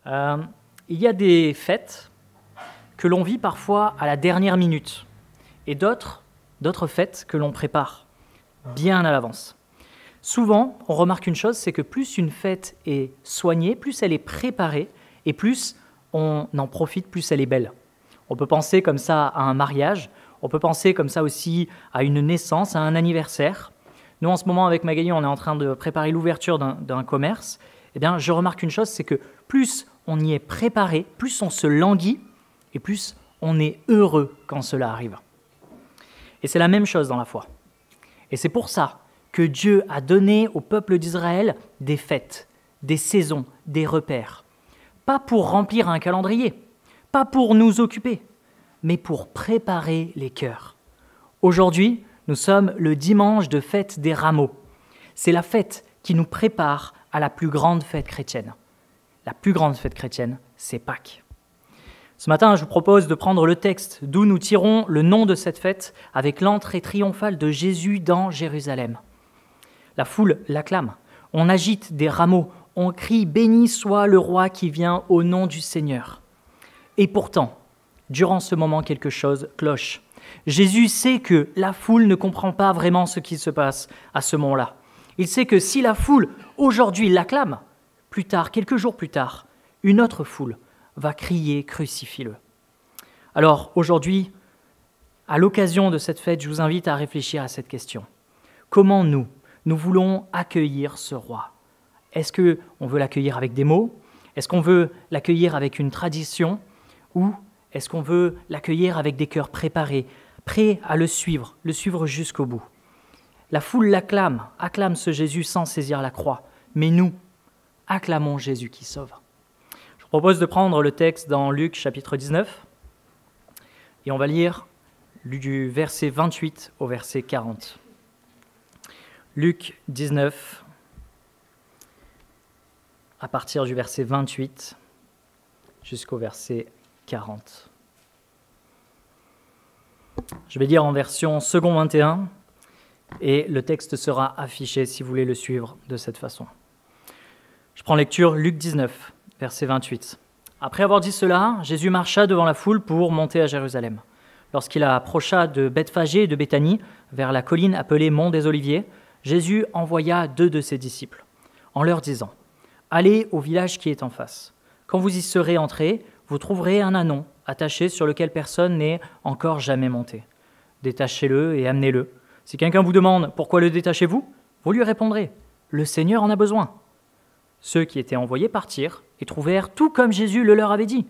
Il y a des fêtes que l'on vit parfois à la dernière minute et d'autres fêtes que l'on prépare bien à l'avance. Souvent, on remarque une chose, c'est que plus une fête est soignée, plus elle est préparée et plus on en profite, plus elle est belle. On peut penser comme ça à un mariage, on peut penser comme ça aussi à une naissance, à un anniversaire. Nous, en ce moment, avec Magali, on est en train de préparer l'ouverture d'un commerce. Eh bien, je remarque une chose, c'est que plus on y est préparé, plus on se languit et plus on est heureux quand cela arrive. Et c'est la même chose dans la foi. Et c'est pour ça que Dieu a donné au peuple d'Israël des fêtes, des saisons, des repères. Pas pour remplir un calendrier, pas pour nous occuper, mais pour préparer les cœurs. Aujourd'hui, nous sommes le dimanche de fête des rameaux. C'est la fête qui nous prépare à la plus grande fête chrétienne. La plus grande fête chrétienne, c'est Pâques. Ce matin, je vous propose de prendre le texte d'où nous tirons le nom de cette fête avec l'entrée triomphale de Jésus dans Jérusalem. La foule l'acclame, on agite des rameaux, on crie « Béni soit le roi qui vient au nom du Seigneur ». Et pourtant, durant ce moment, quelque chose cloche. Jésus sait que la foule ne comprend pas vraiment ce qui se passe à ce moment-là. Il sait que si la foule, aujourd'hui, l'acclame, plus tard, quelques jours plus tard, une autre foule va crier « Crucifie-le ». Alors, aujourd'hui, à l'occasion de cette fête, je vous invite à réfléchir à cette question. Comment nous voulons accueillir ce roi? Est-ce qu'on veut l'accueillir avec des mots? Est-ce qu'on veut l'accueillir avec une tradition? Ou est-ce qu'on veut l'accueillir avec des cœurs préparés, prêts à le suivre jusqu'au bout? La foule l'acclame, acclame ce Jésus sans saisir la croix. Mais nous, acclamons Jésus qui sauve. Je vous propose de prendre le texte dans Luc chapitre 19 et on va lire du verset 28 au verset 40. Luc 19, à partir du verset 28 jusqu'au verset 40. Je vais lire en version second 21 et le texte sera affiché si vous voulez le suivre de cette façon. Je prends lecture Luc 19, verset 28. Après avoir dit cela, Jésus marcha devant la foule pour monter à Jérusalem. Lorsqu'il approcha de Bethphagée et de Béthanie, vers la colline appelée Mont des Oliviers, Jésus envoya 2 de ses disciples, en leur disant « Allez au village qui est en face. Quand vous y serez entrés, vous trouverez un ânon attaché sur lequel personne n'est encore jamais monté. Détachez-le et amenez-le. Si quelqu'un vous demande « Pourquoi le détachez-vous » vous lui répondrez « Le Seigneur en a besoin. » Ceux qui étaient envoyés partirent et trouvèrent tout comme Jésus le leur avait dit.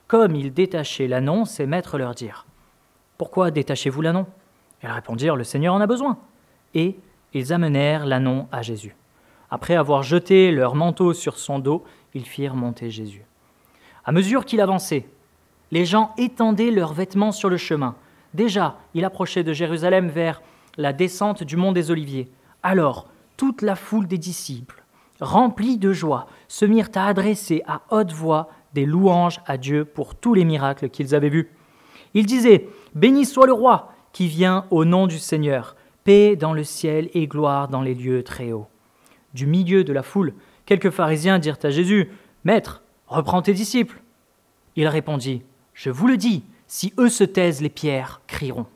Comme ils détachaient l'ânon, ses maîtres leur dirent « Pourquoi détachez-vous l'ânon » Ils répondirent « Le Seigneur en a besoin. » Et ils amenèrent l'ânon à Jésus. Après avoir jeté leur manteau sur son dos, ils firent monter Jésus. À mesure qu'il avançait, les gens étendaient leurs vêtements sur le chemin. Déjà, il approchait de Jérusalem vers la descente du mont des Oliviers. Alors, toute la foule des disciples, remplis de joie, se mirent à adresser à haute voix des louanges à Dieu pour tous les miracles qu'ils avaient vus. Ils disaient « Béni soit le roi qui vient au nom du Seigneur, paix dans le ciel et gloire dans les lieux très hauts. » Du milieu de la foule, quelques pharisiens dirent à Jésus « Maître, reprends tes disciples. » Il répondit « Je vous le dis, si eux se taisent, les pierres crieront. »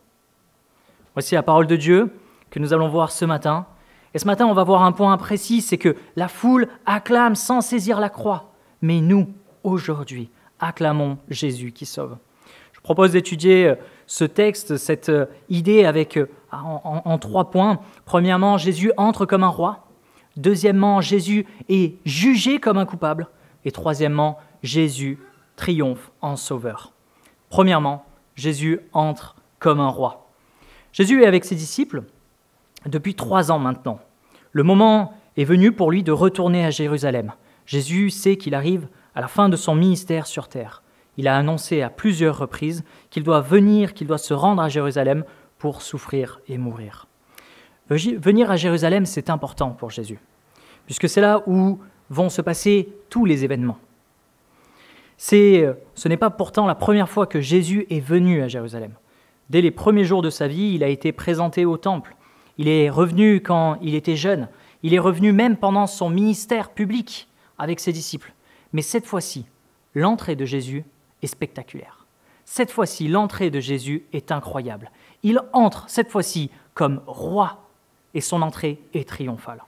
Voici la parole de Dieu que nous allons voir ce matin. Et ce matin, on va voir un point précis, c'est que la foule acclame sans saisir la croix. Mais nous, aujourd'hui, acclamons Jésus qui sauve. Je propose d'étudier ce texte, cette idée en 3 points. Premièrement, Jésus entre comme un roi. Deuxièmement, Jésus est jugé comme un coupable. Et troisièmement, Jésus triomphe en sauveur. Premièrement, Jésus entre comme un roi. Jésus est avec ses disciples depuis 3 ans maintenant. Le moment est venu pour lui de retourner à Jérusalem. Jésus sait qu'il arrive à la fin de son ministère sur terre. Il a annoncé à plusieurs reprises qu'il doit se rendre à Jérusalem pour souffrir et mourir. Venir à Jérusalem, c'est important pour Jésus, puisque c'est là où vont se passer tous les événements. Ce n'est pas pourtant la première fois que Jésus est venu à Jérusalem. Dès les premiers jours de sa vie, il a été présenté au temple. Il est revenu quand il était jeune. Il est revenu même pendant son ministère public avec ses disciples. Mais cette fois-ci, l'entrée de Jésus est spectaculaire. Cette fois-ci, l'entrée de Jésus est incroyable. Il entre cette fois-ci comme roi et son entrée est triomphale.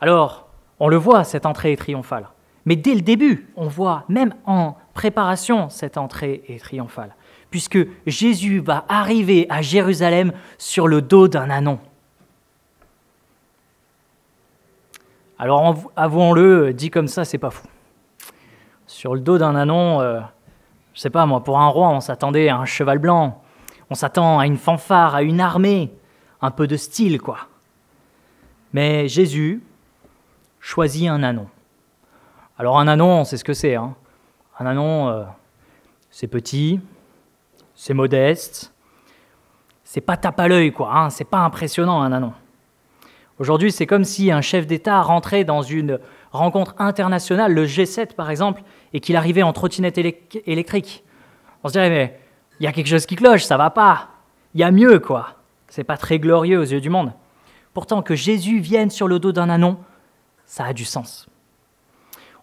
Alors, on le voit, cette entrée est triomphale. Mais dès le début, on voit, même en préparation, cette entrée est triomphale. Puisque Jésus va arriver à Jérusalem sur le dos d'un ânon. Alors, avouons-le, dit comme ça, c'est pas fou. Sur le dos d'un ânon, je sais pas moi, pour un roi, on s'attendait à un cheval blanc. On s'attend à une fanfare, à une armée, un peu de style, quoi. Mais Jésus choisit un ânon. Alors un ânon, on sait ce que c'est. Hein. Un ânon, c'est petit, c'est modeste, c'est pas tape à l'œil, quoi. Hein. C'est pas impressionnant, un ânon. Aujourd'hui, c'est comme si un chef d'État rentrait dans une rencontre internationale, le G7 par exemple, et qu'il arrivait en trottinette électrique. On se dirait, mais il y a quelque chose qui cloche, ça va pas. Il y a mieux, quoi. C'est pas très glorieux aux yeux du monde. Pourtant, que Jésus vienne sur le dos d'un ânon, ça a du sens.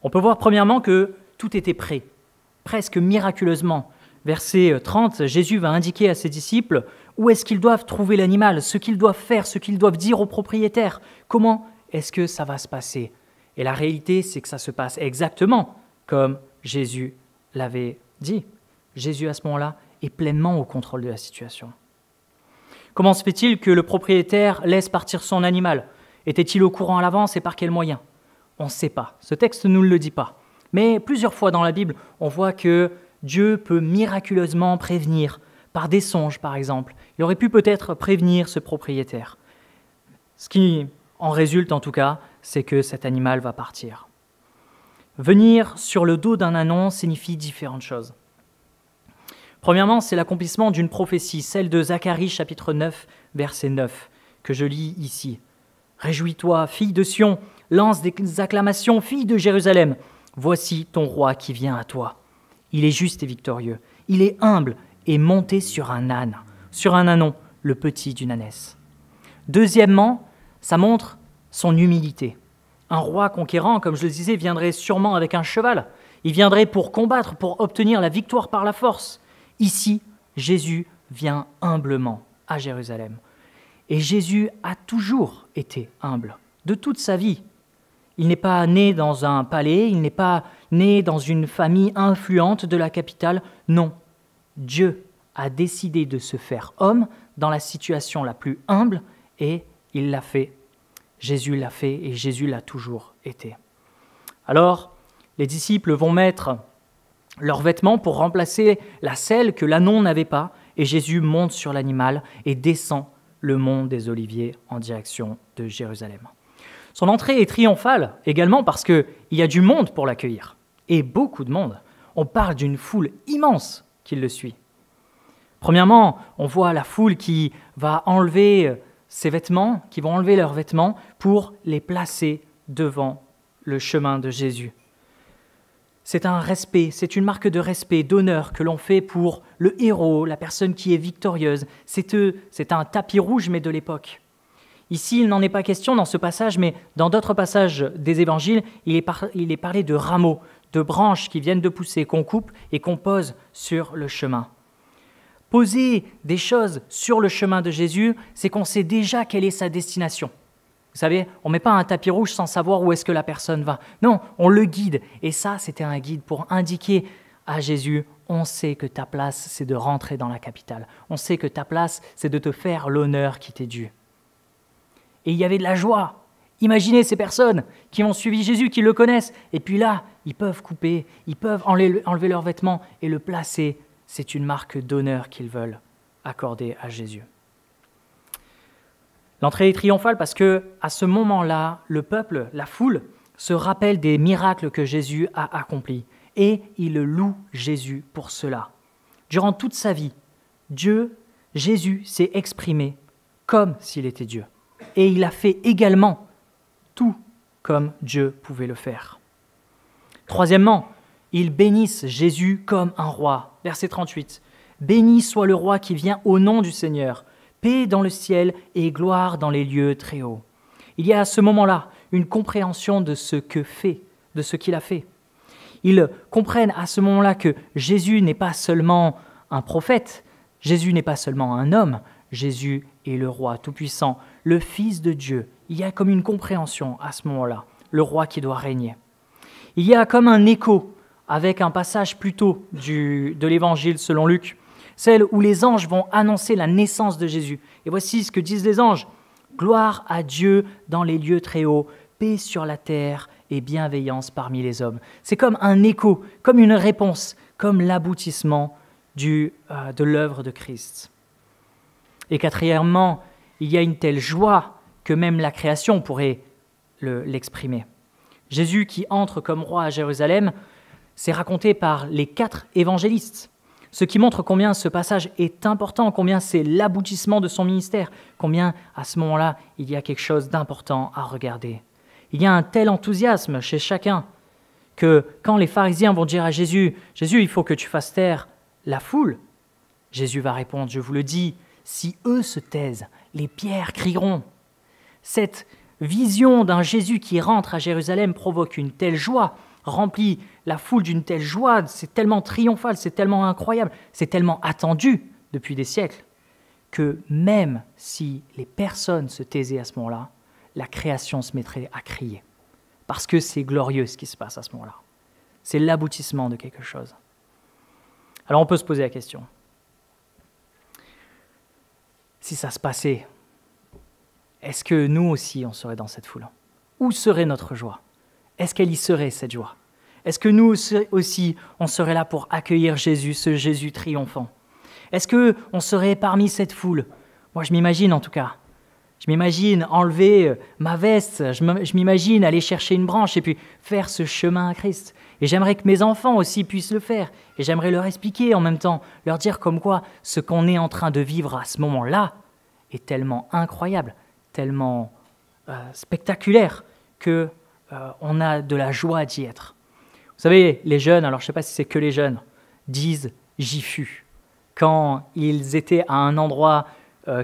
On peut voir premièrement que tout était prêt, presque miraculeusement. Verset 30, Jésus va indiquer à ses disciples où est-ce qu'ils doivent trouver l'animal, ce qu'ils doivent faire, ce qu'ils doivent dire au propriétaire. Comment est-ce que ça va se passer? Et la réalité, c'est que ça se passe exactement comme Jésus l'avait dit. Jésus, à ce moment-là, est pleinement au contrôle de la situation. Comment se fait-il que le propriétaire laisse partir son animal? Était-il au courant à l'avance et par quels moyens? On ne sait pas. Ce texte ne nous le dit pas. Mais plusieurs fois dans la Bible, on voit que Dieu peut miraculeusement prévenir, par des songes par exemple. Il aurait pu peut-être prévenir ce propriétaire. Ce qui en résulte en tout cas, c'est que cet animal va partir. Venir sur le dos d'un ânon signifie différentes choses. Premièrement, c'est l'accomplissement d'une prophétie, celle de Zacharie chapitre 9, verset 9, que je lis ici. « Réjouis-toi, fille de Sion, lance des acclamations, fille de Jérusalem. Voici ton roi qui vient à toi. Il est juste et victorieux. Il est humble et monté sur un âne, sur un ânon, le petit d'une ânesse. » Deuxièmement, ça montre son humilité. Un roi conquérant, comme je le disais, viendrait sûrement avec un cheval. Il viendrait pour combattre, pour obtenir la victoire par la force. Ici, Jésus vient humblement à Jérusalem. Et Jésus a toujours été humble, de toute sa vie. Il n'est pas né dans un palais, il n'est pas né dans une famille influente de la capitale. Non, Dieu a décidé de se faire homme dans la situation la plus humble et il l'a fait. Jésus l'a fait et Jésus l'a toujours été. Alors, les disciples vont mettre leurs vêtements pour remplacer la selle que l'ânon n'avait pas et Jésus monte sur l'animal et descend le mont des Oliviers en direction de Jérusalem. Son entrée est triomphale également parce qu'il y a du monde pour l'accueillir, et beaucoup de monde. On parle d'une foule immense qui le suit. Premièrement, on voit la foule qui va enlever ses vêtements, qui vont enlever leurs vêtements pour les placer devant le chemin de Jésus. C'est un respect, c'est une marque de respect, d'honneur que l'on fait pour le héros, la personne qui est victorieuse. C'est un tapis rouge, mais de l'époque. Ici, il n'en est pas question dans ce passage, mais dans d'autres passages des évangiles, il est parlé de rameaux, de branches qui viennent de pousser, qu'on coupe et qu'on pose sur le chemin. Poser des choses sur le chemin de Jésus, c'est qu'on sait déjà quelle est sa destination. Vous savez, on ne met pas un tapis rouge sans savoir où est-ce que la personne va. Non, on le guide. Et ça, c'était un guide pour indiquer à Jésus, on sait que ta place, c'est de rentrer dans la capitale. On sait que ta place, c'est de te faire l'honneur qui t'est dû. Et il y avait de la joie. Imaginez ces personnes qui ont suivi Jésus, qui le connaissent. Et puis là, ils peuvent couper, ils peuvent enlever leurs vêtements et le placer. C'est une marque d'honneur qu'ils veulent accorder à Jésus. L'entrée est triomphale parce que, à ce moment-là, le peuple, la foule, se rappelle des miracles que Jésus a accomplis et il loue Jésus pour cela. Durant toute sa vie, Jésus s'est exprimé comme s'il était Dieu et il a fait également tout comme Dieu pouvait le faire. Troisièmement, ils bénissent Jésus comme un roi. Verset 38. « Béni soit le roi qui vient au nom du Seigneur. Paix dans le ciel et gloire dans les lieux très hauts. » Il y a à ce moment-là une compréhension de ce qu'il a fait. Ils comprennent à ce moment-là que Jésus n'est pas seulement un prophète, Jésus n'est pas seulement un homme, Jésus est le roi tout-puissant, le Fils de Dieu. Il y a comme une compréhension à ce moment-là, le roi qui doit régner. Il y a comme un écho avec un passage plus tôt de l'Évangile selon Luc, celle où les anges vont annoncer la naissance de Jésus. Et voici ce que disent les anges. « Gloire à Dieu dans les lieux très hauts, paix sur la terre et bienveillance parmi les hommes. » C'est comme un écho, comme une réponse, comme l'aboutissement de l'œuvre de Christ. Et quatrièmement, il y a une telle joie que même la création pourrait l'exprimer. Jésus qui entre comme roi à Jérusalem, c'est raconté par les 4 évangélistes, ce qui montre combien ce passage est important, combien c'est l'aboutissement de son ministère, combien à ce moment-là, il y a quelque chose d'important à regarder. Il y a un tel enthousiasme chez chacun que quand les pharisiens vont dire à Jésus, « Jésus, il faut que tu fasses taire la foule », Jésus va répondre, « Je vous le dis, si eux se taisent, les pierres crieront. » Cette vision d'un Jésus qui rentre à Jérusalem provoque une telle joie, remplit la foule d'une telle joie, c'est tellement triomphal, c'est tellement incroyable, c'est tellement attendu depuis des siècles, que même si les personnes se taisaient à ce moment-là, la création se mettrait à crier. Parce que c'est glorieux ce qui se passe à ce moment-là. C'est l'aboutissement de quelque chose. Alors on peut se poser la question. Si ça se passait, est-ce que nous aussi on serait dans cette foule? Où serait notre joie? Est-ce qu'elle y serait, cette joie? Est-ce que nous aussi, on serait là pour accueillir Jésus, ce Jésus triomphant? Est-ce qu'on serait parmi cette foule? Moi, je m'imagine en tout cas. Je m'imagine enlever ma veste, je m'imagine aller chercher une branche et puis faire ce chemin à Christ. Et j'aimerais que mes enfants aussi puissent le faire. Et j'aimerais leur expliquer en même temps, leur dire comme quoi ce qu'on est en train de vivre à ce moment-là est tellement incroyable, tellement spectaculaire que on a de la joie d'y être. Vous savez, les jeunes, alors je ne sais pas si c'est que les jeunes, disent « j'y fus » quand ils étaient à un endroit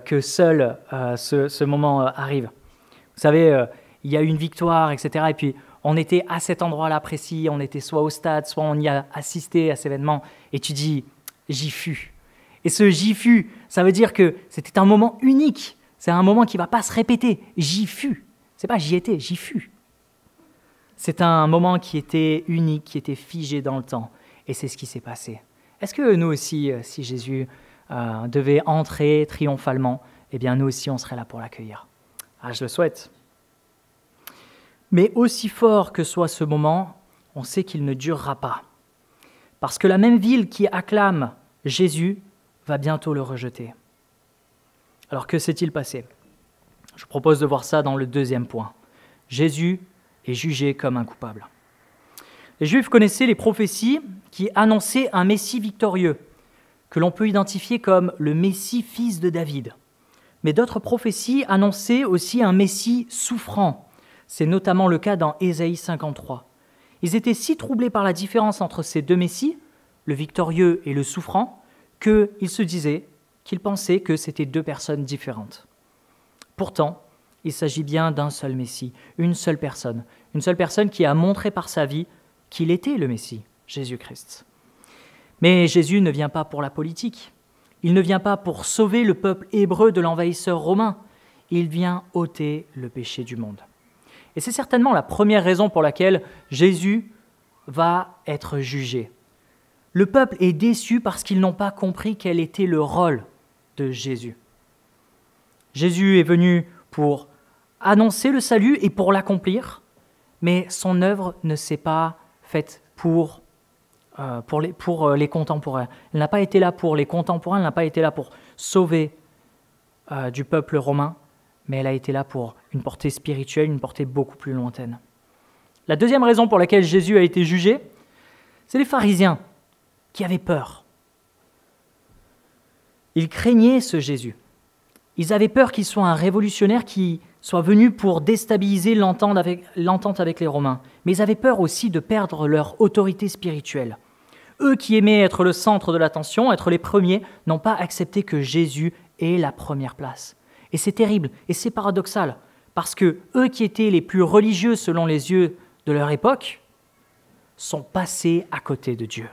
que seul ce moment arrive. Vous savez, il y a eu une victoire, etc. Et puis, on était à cet endroit-là précis, on était soit au stade, soit on y a assisté à cet événement, et tu dis « j'y fus ». Et ce « j'y fus », ça veut dire que c'était un moment unique, c'est un moment qui ne va pas se répéter. « J'y fus ». C'est pas « j'y étais », « j'y fus ». C'est un moment qui était unique, qui était figé dans le temps. Et c'est ce qui s'est passé. Est-ce que nous aussi, si Jésus devait entrer triomphalement, eh bien nous aussi on serait là pour l'accueillir? Je le souhaite. Mais aussi fort que soit ce moment, on sait qu'il ne durera pas. Parce que la même ville qui acclame Jésus va bientôt le rejeter. Alors que s'est-il passé? Je propose de voir ça dans le 2e point. Jésus est jugé comme un coupable. Les Juifs connaissaient les prophéties qui annonçaient un Messie victorieux, que l'on peut identifier comme le Messie fils de David. Mais d'autres prophéties annonçaient aussi un Messie souffrant. C'est notamment le cas dans Ésaïe 53. Ils étaient si troublés par la différence entre ces deux Messies, le victorieux et le souffrant, qu'ils se disaient, qu'ils pensaient que c'était 2 personnes différentes. Pourtant, il s'agit bien d'un seul Messie, une seule personne qui a montré par sa vie qu'il était le Messie, Jésus-Christ. Mais Jésus ne vient pas pour la politique, il ne vient pas pour sauver le peuple hébreu de l'envahisseur romain, il vient ôter le péché du monde. Et c'est certainement la première raison pour laquelle Jésus va être jugé. Le peuple est déçu parce qu'ils n'ont pas compris quel était le rôle de Jésus. Jésus est venu pour annoncer le salut et pour l'accomplir, mais son œuvre ne s'est pas faite pour les contemporains. Elle n'a pas été là pour les contemporains, elle n'a pas été là pour sauver du peuple romain, mais elle a été là pour une portée spirituelle, une portée beaucoup plus lointaine. La deuxième raison pour laquelle Jésus a été jugé, c'est les pharisiens qui avaient peur. Ils craignaient ce Jésus. Ils avaient peur qu'il soit un révolutionnaire qui soit venu pour déstabiliser l'entente avec les Romains. Mais ils avaient peur aussi de perdre leur autorité spirituelle. Eux qui aimaient être le centre de l'attention, être les premiers, n'ont pas accepté que Jésus ait la première place. Et c'est terrible, et c'est paradoxal, parce que eux qui étaient les plus religieux selon les yeux de leur époque, sont passés à côté de Dieu.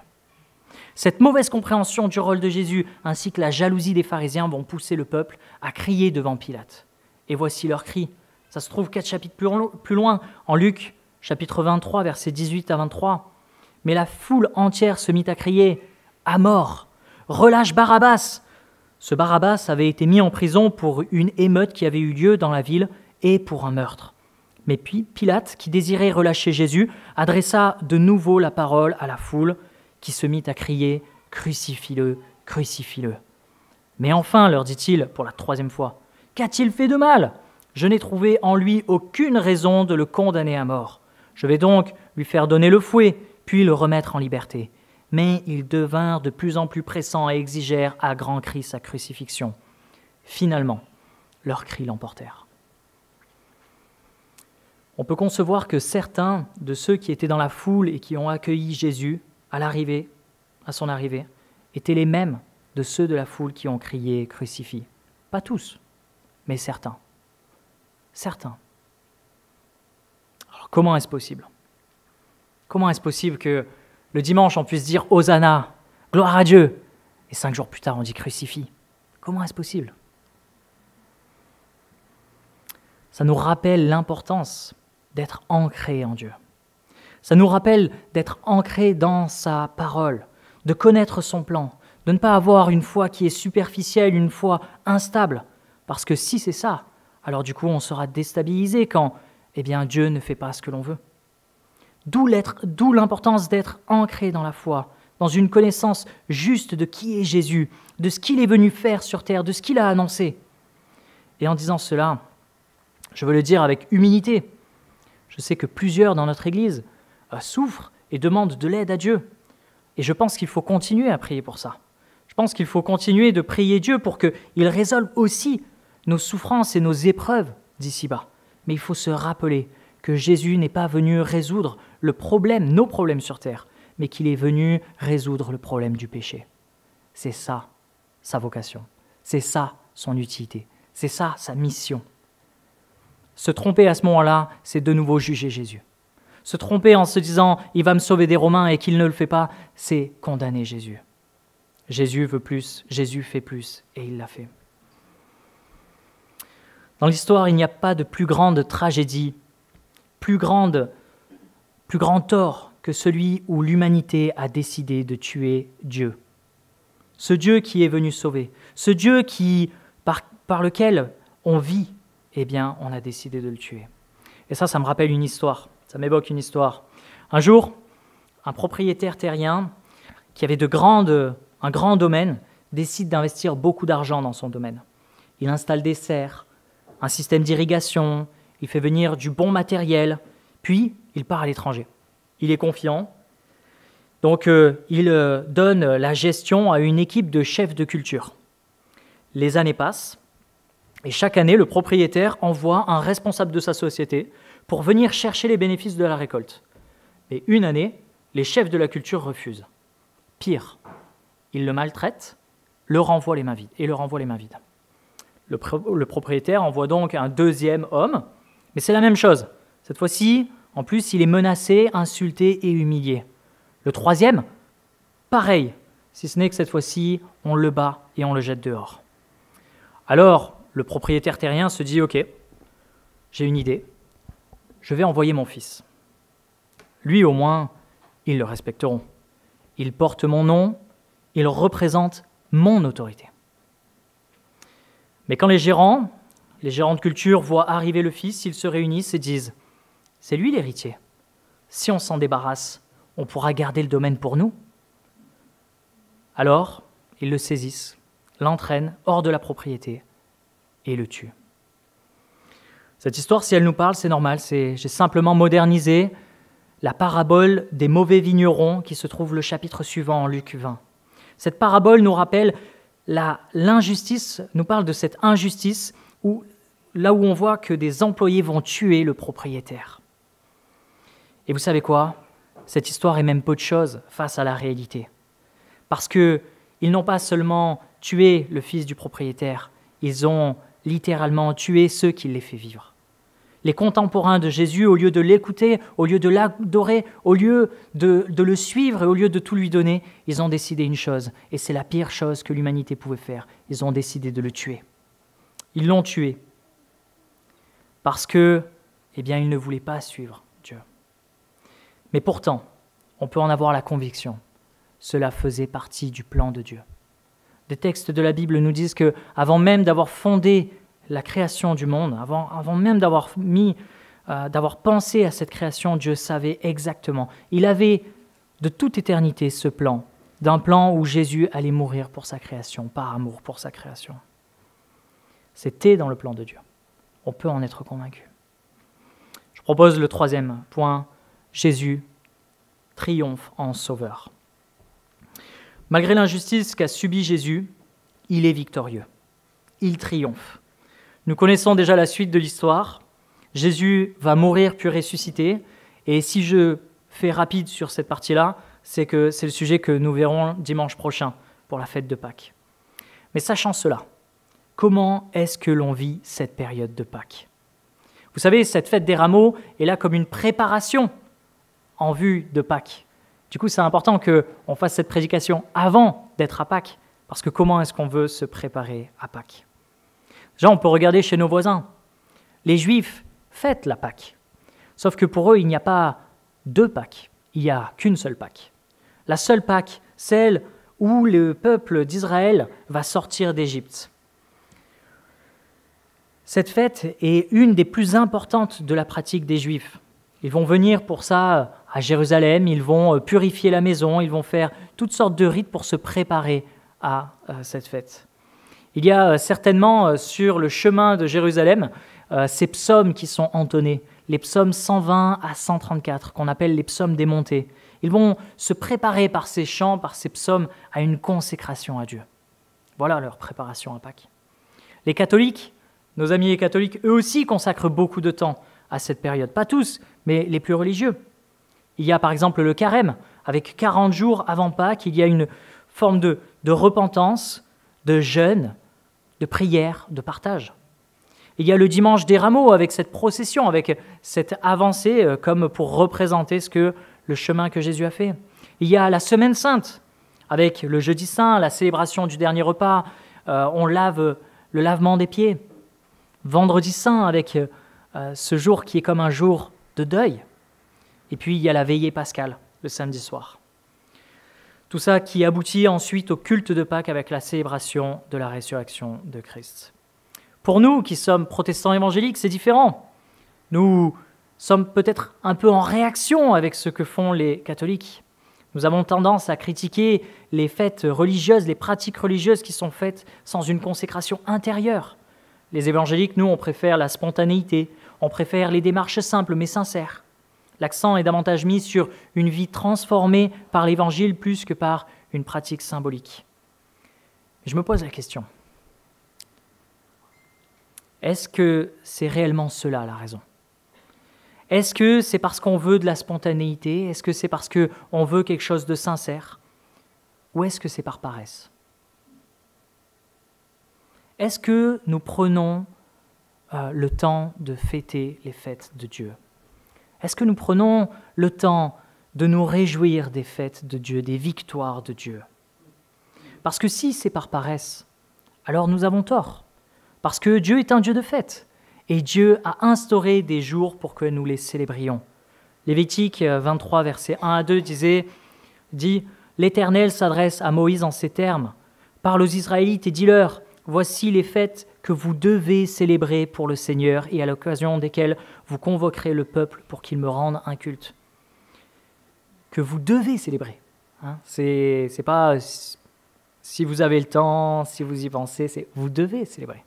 Cette mauvaise compréhension du rôle de Jésus ainsi que la jalousie des pharisiens vont pousser le peuple à crier devant Pilate. Et voici leur cri. Ça se trouve 4 chapitres plus loin, en Luc, chapitre 23, versets 18 à 23. Mais la foule entière se mit à crier « À mort ! Relâche Barabbas !» Ce Barabbas avait été mis en prison pour une émeute qui avait eu lieu dans la ville et pour un meurtre. Mais puis Pilate, qui désirait relâcher Jésus, adressa de nouveau la parole à la foule qui se mit à crier « Crucifie-le, crucifie-le !» Mais enfin, leur dit-il pour la 3e fois, « Qu'a-t-il fait de mal ? Je n'ai trouvé en lui aucune raison de le condamner à mort. Je vais donc lui faire donner le fouet, puis le remettre en liberté. » Mais ils devinrent de plus en plus pressants et exigèrent à grands cris sa crucifixion. Finalement, leurs cris l'emportèrent. On peut concevoir que certains de ceux qui étaient dans la foule et qui ont accueilli Jésus à son arrivée, étaient les mêmes de ceux de la foule qui ont crié « Crucifie ». Pas tous, mais certains. Certains. Alors comment est-ce possible ? Comment est-ce possible que le dimanche on puisse dire « Hosanna », « Gloire à Dieu », et 5 jours plus tard on dit « Crucifie ». Comment est-ce possible ? Ça nous rappelle l'importance d'être ancré en Dieu. Ça nous rappelle d'être ancré dans sa parole, de connaître son plan, de ne pas avoir une foi qui est superficielle, une foi instable. Parce que si c'est ça, alors du coup on sera déstabilisé quand Dieu ne fait pas ce que l'on veut. D'où l'importance d'être ancré dans la foi, dans une connaissance juste de qui est Jésus, de ce qu'il est venu faire sur terre, de ce qu'il a annoncé. Et en disant cela, je veux le dire avec humilité. Je sais que plusieurs dans notre Église souffrent et demandent de l'aide à Dieu. Et je pense qu'il faut continuer à prier pour ça. Je pense qu'il faut continuer de prier Dieu pour qu'il résolve aussi nos souffrances et nos épreuves d'ici-bas. Mais il faut se rappeler que Jésus n'est pas venu résoudre nos problèmes sur terre, mais qu'il est venu résoudre le problème du péché. C'est ça, sa vocation. C'est ça, son utilité. C'est ça, sa mission. Se tromper à ce moment-là, c'est de nouveau juger Jésus. Se tromper en se disant « il va me sauver des Romains » et qu'il ne le fait pas, c'est condamner Jésus. Jésus veut plus, Jésus fait plus, et il l'a fait. Dans l'histoire, il n'y a pas de plus grande tragédie, plus grand tort que celui où l'humanité a décidé de tuer Dieu. Ce Dieu qui est venu sauver, ce Dieu par lequel on vit, on a décidé de le tuer. Et ça me rappelle une histoire, ça m'évoque une histoire. Un jour, un propriétaire terrien qui avait un grand domaine décide d'investir beaucoup d'argent dans son domaine. Il installe des serres, un système d'irrigation, il fait venir du bon matériel, puis il part à l'étranger. Il est confiant, donc il donne la gestion à une équipe de chefs de culture. Les années passent, et chaque année, le propriétaire envoie un responsable de sa société pour venir chercher les bénéfices de la récolte. Mais une année, les chefs de la culture refusent. Pire, ils le maltraitent, le renvoient les mains vides. Le propriétaire envoie donc un deuxième homme, mais c'est la même chose. Cette fois-ci, en plus, il est menacé, insulté et humilié. Le troisième, pareil, si ce n'est que cette fois-ci, on le bat et on le jette dehors. Alors, le propriétaire terrien se dit « Ok, j'ai une idée, je vais envoyer mon fils. Lui, au moins, ils le respecteront. Il porte mon nom, il représente mon autorité. » Mais quand les gérants de culture voient arriver le fils, ils se réunissent et disent « C'est lui l'héritier. Si on s'en débarrasse, on pourra garder le domaine pour nous. » Alors, ils le saisissent, l'entraînent hors de la propriété et le tuent. Cette histoire, si elle nous parle, c'est normal, j'ai simplement modernisé la parabole des mauvais vignerons qui se trouve le chapitre suivant en Luc 20. Cette parabole nous rappelle l'injustice, nous parle de cette injustice là où on voit que des employés vont tuer le propriétaire. Et vous savez quoi ? Cette histoire est même peu de choses face à la réalité. Parce qu'ils n'ont pas seulement tué le fils du propriétaire, ils ont littéralement tué ceux qui les fait vivre. Les contemporains de Jésus, au lieu de l'écouter, au lieu de l'adorer, au lieu de le suivre et au lieu de tout lui donner, ils ont décidé une chose, et c'est la pire chose que l'humanité pouvait faire. Ils ont décidé de le tuer. Ils l'ont tué parce que, ils ne voulaient pas suivre Dieu. Mais pourtant, on peut en avoir la conviction, cela faisait partie du plan de Dieu. Des textes de la Bible nous disent que, avant même d'avoir fondé la création du monde, avant même d'avoir pensé à cette création, Dieu savait exactement. Il avait de toute éternité ce plan, d'un plan où Jésus allait mourir pour sa création, par amour pour sa création. C'était dans le plan de Dieu. On peut en être convaincu. Je propose le troisième point, Jésus triomphe en sauveur. Malgré l'injustice qu'a subie Jésus, il est victorieux. Il triomphe. Nous connaissons déjà la suite de l'histoire. Jésus va mourir puis ressusciter. Et si je fais rapide sur cette partie-là, c'est le sujet que nous verrons dimanche prochain pour la fête de Pâques. Mais sachant cela, comment est-ce que l'on vit cette période de Pâques ? Vous savez, cette fête des rameaux est là comme une préparation en vue de Pâques. Du coup, c'est important qu'on fasse cette prédication avant d'être à Pâques, parce que comment est-ce qu'on veut se préparer à Pâques ? Déjà, on peut regarder chez nos voisins. Les Juifs fêtent la Pâques, sauf que pour eux, il n'y a pas deux Pâques, il n'y a qu'une seule Pâques. La seule Pâques, celle où le peuple d'Israël va sortir d'Égypte. Cette fête est une des plus importantes de la pratique des Juifs. Ils vont venir pour ça à Jérusalem, ils vont purifier la maison, ils vont faire toutes sortes de rites pour se préparer à cette fête. Il y a certainement sur le chemin de Jérusalem ces psaumes qui sont entonnés, les psaumes 120 à 134, qu'on appelle les psaumes des montées. Ils vont se préparer par ces chants, par ces psaumes, à une consécration à Dieu. Voilà leur préparation à Pâques. Les catholiques, nos amis les catholiques, eux aussi consacrent beaucoup de temps à cette période. Pas tous, mais les plus religieux. Il y a par exemple le carême, avec 40 jours avant Pâques, il y a une forme de repentance, de jeûne, de prière, de partage. Il y a le dimanche des rameaux, avec cette procession, avec cette avancée, comme pour représenter le chemin que Jésus a fait. Il y a la semaine sainte, avec le jeudi saint, la célébration du dernier repas, on lave le lavement des pieds. Vendredi saint, avec ce jour qui est comme un jour de deuil. Et puis il y a la veillée pascale, le samedi soir. Tout ça qui aboutit ensuite au culte de Pâques avec la célébration de la résurrection de Christ. Pour nous qui sommes protestants évangéliques, c'est différent. Nous sommes peut-être un peu en réaction avec ce que font les catholiques. Nous avons tendance à critiquer les fêtes religieuses, les pratiques religieuses qui sont faites sans une consécration intérieure. Les évangéliques, nous, on préfère la spontanéité, on préfère les démarches simples mais sincères. L'accent est davantage mis sur une vie transformée par l'Évangile plus que par une pratique symbolique. Je me pose la question. Est-ce que c'est réellement cela la raison ? Est-ce que c'est parce qu'on veut de la spontanéité ? Est-ce que c'est parce qu'on veut quelque chose de sincère ? Ou est-ce que c'est par paresse ? Est-ce que nous prenons le temps de fêter les fêtes de Dieu ? Est-ce que nous prenons le temps de nous réjouir des fêtes de Dieu, des victoires de Dieu ? Parce que si c'est par paresse, alors nous avons tort. Parce que Dieu est un Dieu de fêtes, et Dieu a instauré des jours pour que nous les célébrions. Lévitique 23, versets 1 à 2 dit « L'Éternel s'adresse à Moïse en ces termes. Parle aux Israélites et dis-leur, voici les fêtes que vous devez célébrer pour le Seigneur et à l'occasion desquelles vous convoquerez le peuple pour qu'il me rende un culte. » Que vous devez célébrer. C'est pas si vous avez le temps, si vous y pensez, c'est vous devez célébrer.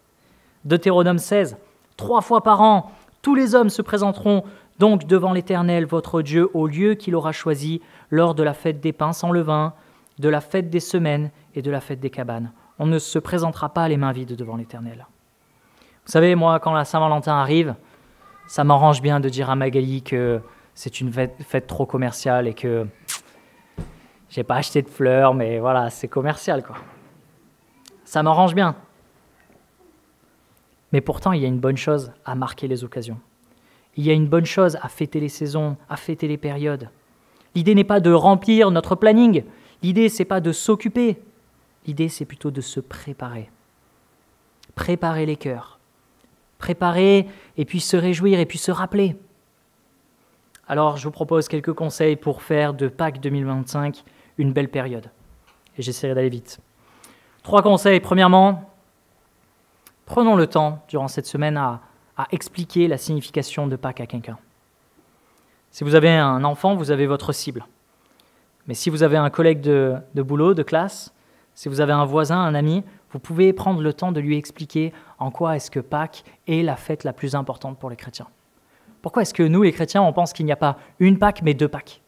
Deutéronome 16, 3 fois par an, tous les hommes se présenteront donc devant l'Éternel, votre Dieu, au lieu qu'il aura choisi lors de la fête des pains sans levain, de la fête des semaines et de la fête des cabanes. On ne se présentera pas les mains vides devant l'Éternel. Vous savez, moi, quand la Saint-Valentin arrive, ça m'arrange bien de dire à Magali que c'est une fête trop commerciale et que j'ai pas acheté de fleurs, mais voilà, c'est commercial, quoi. Ça m'arrange bien. Mais pourtant, il y a une bonne chose à marquer les occasions. Il y a une bonne chose à fêter les saisons, à fêter les périodes. L'idée n'est pas de remplir notre planning. L'idée, c'est pas de s'occuper. L'idée, c'est plutôt de se préparer. Préparer les cœurs. Préparer et puis se réjouir et puis se rappeler. Alors, je vous propose quelques conseils pour faire de Pâques 2025 une belle période. Et j'essaierai d'aller vite. 3 conseils. Premièrement, prenons le temps durant cette semaine à expliquer la signification de Pâques à quelqu'un. Si vous avez un enfant, vous avez votre cible. Mais si vous avez un collègue de boulot, de classe, si vous avez un voisin, un ami, vous pouvez prendre le temps de lui expliquer en quoi est-ce que Pâques est la fête la plus importante pour les chrétiens. Pourquoi est-ce que nous, les chrétiens, on pense qu'il n'y a pas une Pâques, mais 2 Pâques?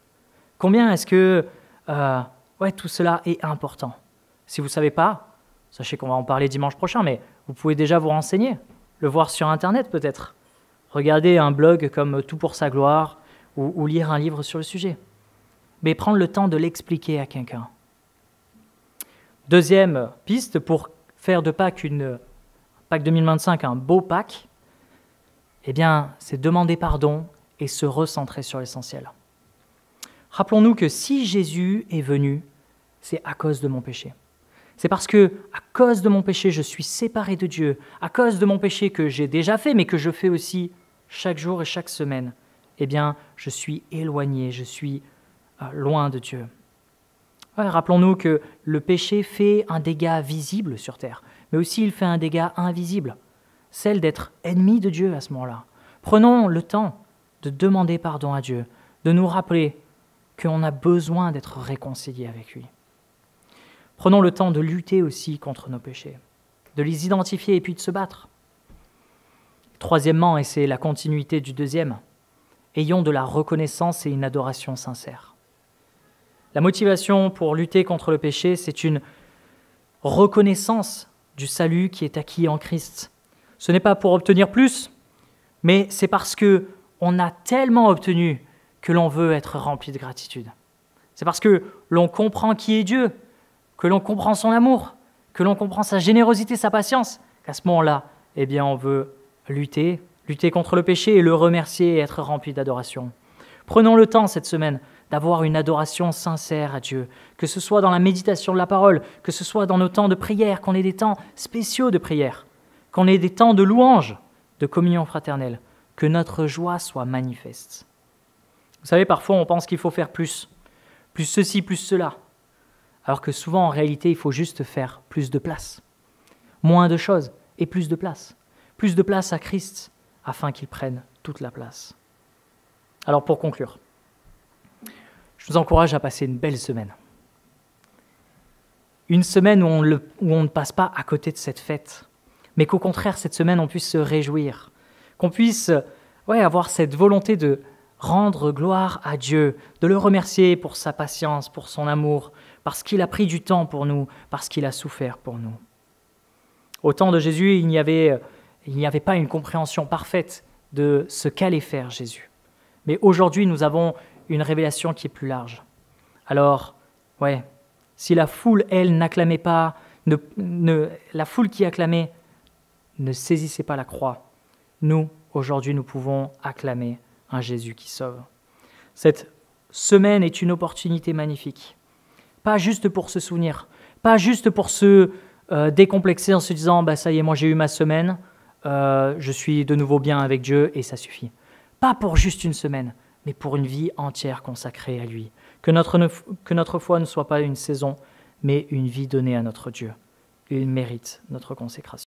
Combien est-ce que tout cela est important? Si vous ne savez pas, sachez qu'on va en parler dimanche prochain, mais vous pouvez déjà vous renseigner, le voir sur Internet peut-être. Regardez un blog comme Tout pour sa gloire ou lire un livre sur le sujet. Mais prendre le temps de l'expliquer à quelqu'un. Deuxième piste pour faire de Pâques Pâques 2025 un beau Pâques, eh bien, c'est demander pardon et se recentrer sur l'essentiel. Rappelons-nous que si Jésus est venu, c'est à cause de mon péché. C'est parce que, à cause de mon péché, je suis séparé de Dieu, à cause de mon péché que j'ai déjà fait, mais que je fais aussi chaque jour et chaque semaine, eh bien, je suis éloigné, je suis loin de Dieu. Ouais, rappelons-nous que le péché fait un dégât visible sur terre, mais aussi il fait un dégât invisible, celle d'être ennemi de Dieu à ce moment-là. Prenons le temps de demander pardon à Dieu, de nous rappeler qu'on a besoin d'être réconcilié avec lui. Prenons le temps de lutter aussi contre nos péchés, de les identifier et puis de se battre. Troisièmement, et c'est la continuité du deuxième, ayons de la reconnaissance et une adoration sincère. La motivation pour lutter contre le péché, c'est une reconnaissance du salut qui est acquis en Christ. Ce n'est pas pour obtenir plus, mais c'est parce qu'on a tellement obtenu que l'on veut être rempli de gratitude. C'est parce que l'on comprend qui est Dieu, que l'on comprend son amour, que l'on comprend sa générosité, sa patience, qu'à ce moment-là, eh bien, on veut lutter contre le péché et le remercier et être rempli d'adoration. Prenons le temps cette semaine d'avoir une adoration sincère à Dieu, que ce soit dans la méditation de la parole, que ce soit dans nos temps de prière, qu'on ait des temps spéciaux de prière, qu'on ait des temps de louange, de communion fraternelle, que notre joie soit manifeste. Vous savez, parfois on pense qu'il faut faire plus ceci, plus cela, alors que souvent en réalité il faut juste faire plus de place, moins de choses et plus de place à Christ, afin qu'il prenne toute la place. Alors pour conclure, je vous encourage à passer une belle semaine. Une semaine où on ne passe pas à côté de cette fête, mais qu'au contraire, cette semaine, on puisse se réjouir, qu'on puisse avoir cette volonté de rendre gloire à Dieu, de le remercier pour sa patience, pour son amour, parce qu'il a pris du temps pour nous, parce qu'il a souffert pour nous. Au temps de Jésus, il n'y avait pas une compréhension parfaite de ce qu'allait faire Jésus. Mais aujourd'hui, nous avons une révélation qui est plus large. Alors, si la foule, elle, n'acclamait pas, la foule qui acclamait ne saisissait pas la croix, nous, aujourd'hui, nous pouvons acclamer un Jésus qui sauve. Cette semaine est une opportunité magnifique. Pas juste pour se souvenir, pas juste pour se décomplexer en se disant « ça y est, moi j'ai eu ma semaine, je suis de nouveau bien avec Dieu et ça suffit ». Pas pour juste une semaine, mais pour une vie entière consacrée à lui. Que notre foi ne soit pas une saison, mais une vie donnée à notre Dieu. Il mérite notre consécration.